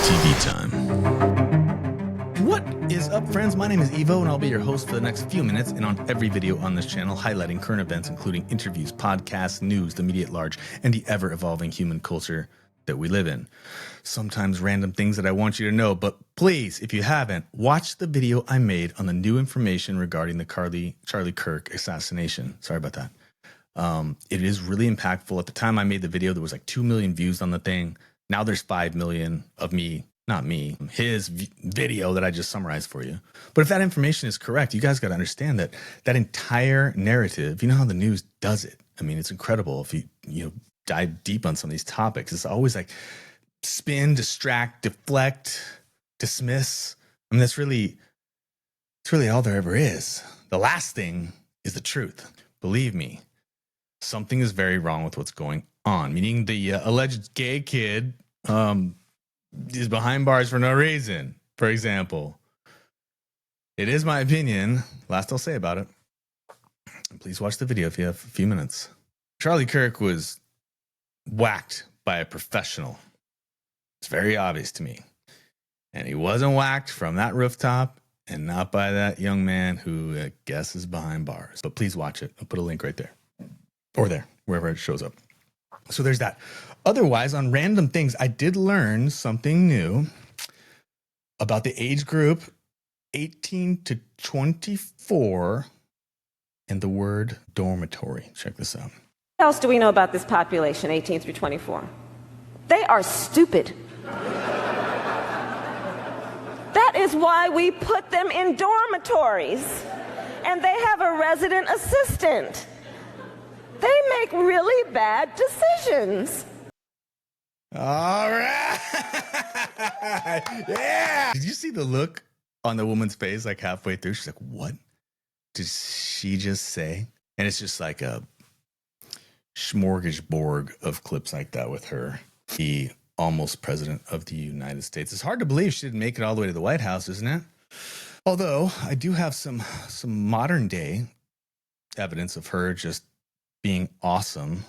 TV time. What is up, friends? My name is Evo, and I'll be your host for the next few minutes and on every video on this channel, highlighting current events, including interviews, podcasts, news, the media at large, and the ever-evolving human culture that we live in. Sometimes random things that I want you to know, but please, if you haven't, watch the video I made on the new information regarding the Charlie Kirk assassination. Sorry about that. It is really impactful. At the time I made the video, there was like 2 million views on the thing. Now there's 5 million of me, not me, his video that I just summarized for you. But if that information is correct, you guys got to understand that that entire narrative, you know how the news does it. I mean, it's incredible if you dive deep on some of these topics. It's always like spin, distract, deflect, dismiss. I mean, it's really all there ever is. The last thing is the truth. Believe me, something is very wrong with what's going on, meaning the alleged gay kid is behind bars for no reason, for example. It is my opinion. Last I'll say about it. And please watch the video if you have a few minutes. Charlie Kirk was whacked by a professional. It's very obvious to me. And he wasn't whacked from that rooftop and not by that young man who I guess is behind bars. But please watch it. I'll put a link right there. Or there, wherever it shows up. So there's that. Otherwise, on random things, I did learn something new about the age group 18 to 24 and the word dormitory. Check this out. What else do we know about this population, 18 through 24? They are stupid. That is why we put them in dormitories. And they have a resident assistant. They make really bad decisions. All right. Yeah. Did you see the look on the woman's face like halfway through? She's like, what did she just say? And it's just like a smorgasbord of clips like that with her, the almost president of the United States. It's hard to believe she didn't make it all the way to the White House, isn't it? Although I do have some modern day evidence of her just being awesome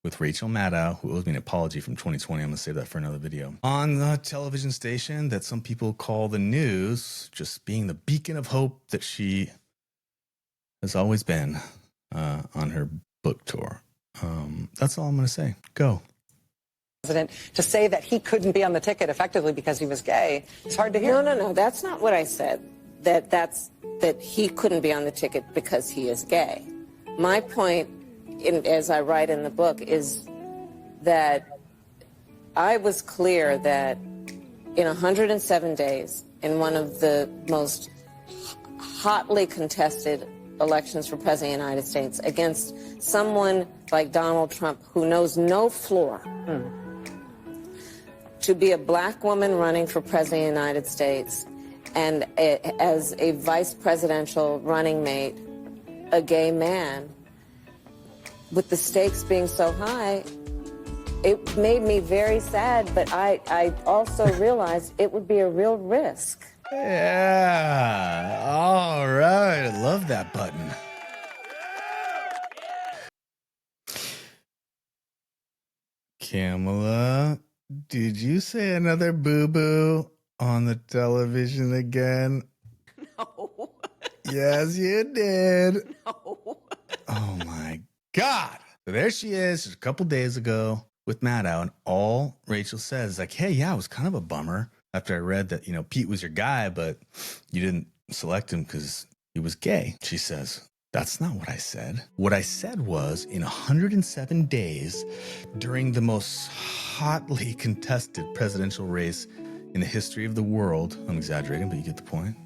with Rachel Maddow, who owes me an apology from 2020. I'm going to save that for another video. On the television station that some people call the news, just being the beacon of hope that she has always been on her book tour. That's all I'm going to say. Go. President to say that he couldn't be on the ticket effectively because he was gay. It's hard to hear. No. That's not what I said. That he couldn't be on the ticket because he is gay. My point, as I write in the book, is that I was clear that in 107 days, in one of the most hotly contested elections for President of the United States, against someone like Donald Trump who knows no floor, to be a black woman running for President of the United States and as a vice presidential running mate, a gay man, with the stakes being so high, it made me very sad, but I also realized it would be a real risk. Yeah. All right. I love that button. Kamala, did you say another boo-boo on the television again? No. Yes, you did. No. Oh, my God. So there she is just a couple days ago with Maddow, and all Rachel says is like, hey, yeah, it was kind of a bummer after I read that, Pete was your guy, but you didn't select him because he was gay. She says, that's not what I said. What I said was in 107 days during the most hotly contested presidential race in the history of the world, I'm exaggerating, but you get the point.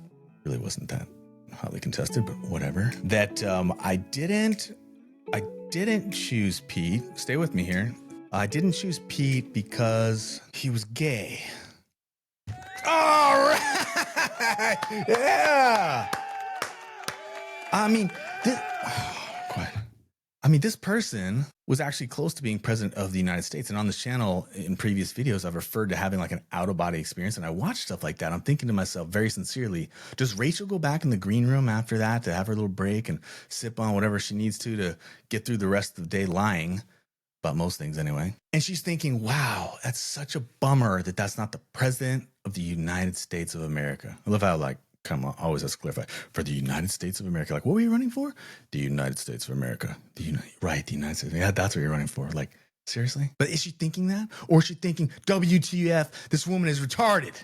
Really wasn't that hotly contested, but whatever. That I didn't choose Pete. Stay with me here. I didn't choose Pete because he was gay. All right. Yeah. This person was actually close to being president of the United States. And on this channel, in previous videos, I've referred to having like an out-of-body experience. And I watch stuff like that. I'm thinking to myself very sincerely, does Rachel go back in the green room after that to have her little break and sip on whatever she needs to get through the rest of the day lying about most things anyway. And she's thinking, wow, that's such a bummer that that's not the president of the United States of America. I love how, like, come on, always has to clarify. For the United States of America. Like, what were you running for? The United States of America. The United States. Yeah, that's what you're running for. Like, seriously? But is she thinking that? Or is she thinking, WTF, this woman is retarded?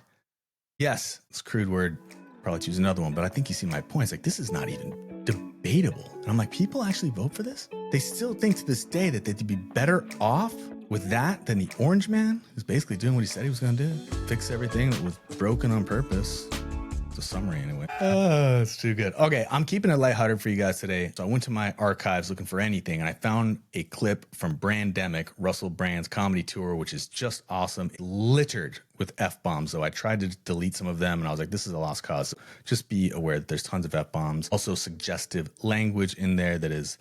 Yes, it's a crude word. Probably choose another one, but I think you see my point. It's like, this is not even debatable. And I'm like, people actually vote for this? They still think to this day that they'd be better off with that than the orange man, who's basically doing what he said he was going to do. Fix everything that was broken on purpose. It's a summary anyway. Oh, it's too good. Okay, I'm keeping it lighthearted for you guys today. So I went to my archives looking for anything, and I found a clip from Brandemic, Russell Brand's comedy tour, which is just awesome. Littered with F-bombs, though. I tried to delete some of them, and I was like, this is a lost cause. So just be aware that there's tons of F-bombs. Also suggestive language in there that is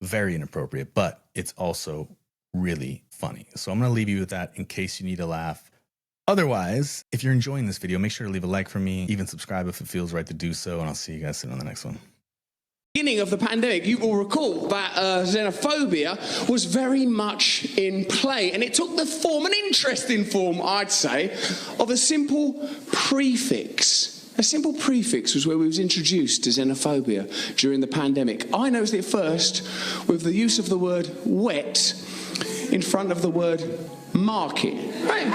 very inappropriate, but it's also really funny. So I'm going to leave you with that in case you need a laugh. Otherwise, if you're enjoying this video, make sure to leave a like for me, even subscribe if it feels right to do so, and I'll see you guys soon on the next one. Beginning of the pandemic, you will recall that xenophobia was very much in play, and it took the form, an interesting form, I'd say, of a simple prefix. A simple prefix was where we was introduced to xenophobia during the pandemic. I noticed it first with the use of the word wet in front of the word market. Right?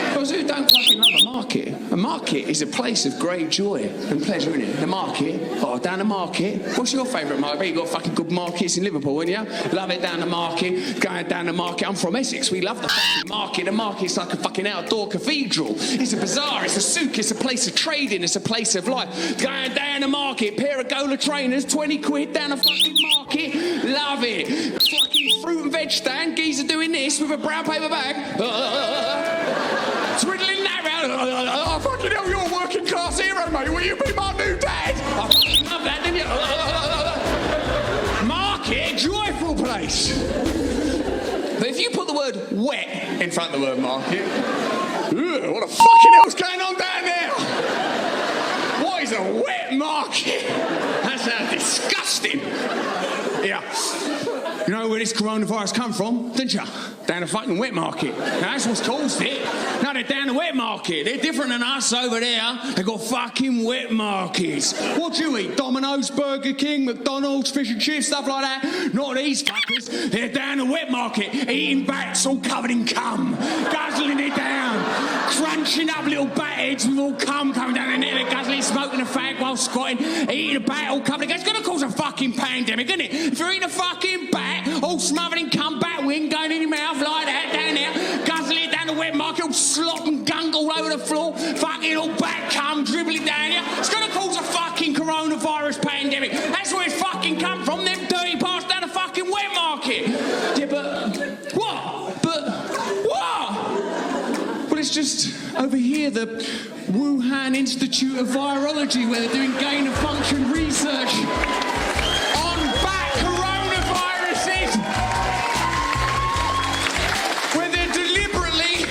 Because who don't fucking love a market? A market is a place of great joy and pleasure, isn't it? The market. Oh, down the market. What's your favourite market? You got fucking good markets in Liverpool, haven't you? Love it down the market. Going down the market. I'm from Essex. We love the fucking market. The market's like a fucking outdoor cathedral. It's a bazaar. It's a souk. It's a place of trading. It's a place of life. Going down the market. Pair of Gola trainers. 20 quid down the fucking market. Love it. Fucking fruit and veg stand. Geezer doing this with a brown paper bag. Twiddling that round. Oh, fucking hell, you're a working class hero, mate. Will you be my new dad? I fucking love that, didn't you? Market, joyful place. But if you put the word wet in front of the word market, what the fucking hell's going on down there? What is a wet market? That sounds disgusting. Yeah. You know where this coronavirus come from, didn't you? Down the fucking wet market. Now, that's what's caused it. Now they're down the wet market. They're different than us over there. They've got fucking wet markets. What do you eat? Domino's, Burger King, McDonald's, fish and chips, stuff like that? Not these fuckers. They're down the wet market, eating bats all covered in cum, guzzling it down, crunching up little bat heads with all cum coming down in there. They're guzzling, smoking a fag while squatting, eating a bat all covered in cum. It's going to cause a fucking pandemic, isn't it? If you're eating a fucking bat, all smothered in cum, bat wing going in your mouth like that down there, guzzling it down the wet market, all slop and gunk all over the floor, fucking all bat cum dribbling down here. It's going to cause a fucking coronavirus pandemic. That's where it's fucking come from, them dirty parts down the fucking wet market. Yeah, but what? Well, it's just over here, the Wuhan Institute of Virology, where they're doing gain of function research on bat coronaviruses, where they're deliberately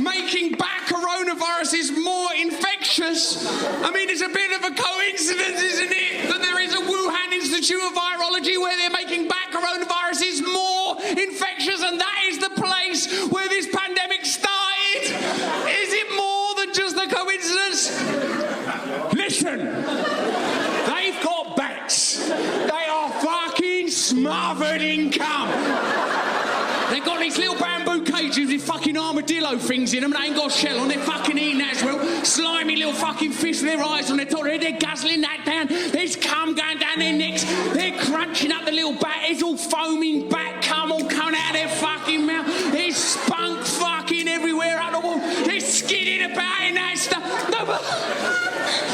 making bat coronaviruses more infectious. I mean, it's a bit of a coincidence, isn't it, that there is a Wuhan Institute of Virology where they're making bat coronaviruses more infectious, and that is the place where this pandemic started. Is it more than just a coincidence? Listen, they've got bats. They are fucking smothered in cum. They've got these little bamboo cages with fucking armadillo things in them. They ain't got a shell on. They're fucking eating that as well. Slimy little fucking fish with their eyes on their top. They're guzzling that down. There's cum going down their necks. They're crunching up the little bat. It's all foaming bat cum all coming out of their fucking mouth. There's spunk fucking everywhere up the wall. They're skidding about in that stuff. No, but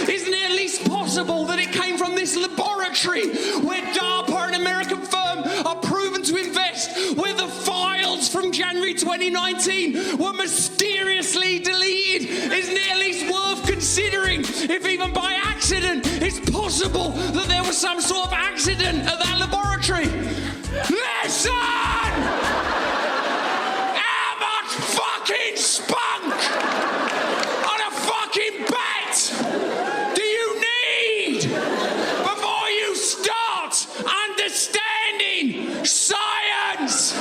isn't it at least possible that it came from this laboratory where DARPA, an American firm, are proven to invest, where the files from January 2019 were mysteriously deleted? Isn't it at least worth considering if even by accident it's possible that there was some sort of accident at that laboratory? Listen! How much fucking spunk on a fucking bat do you need before you start understanding science?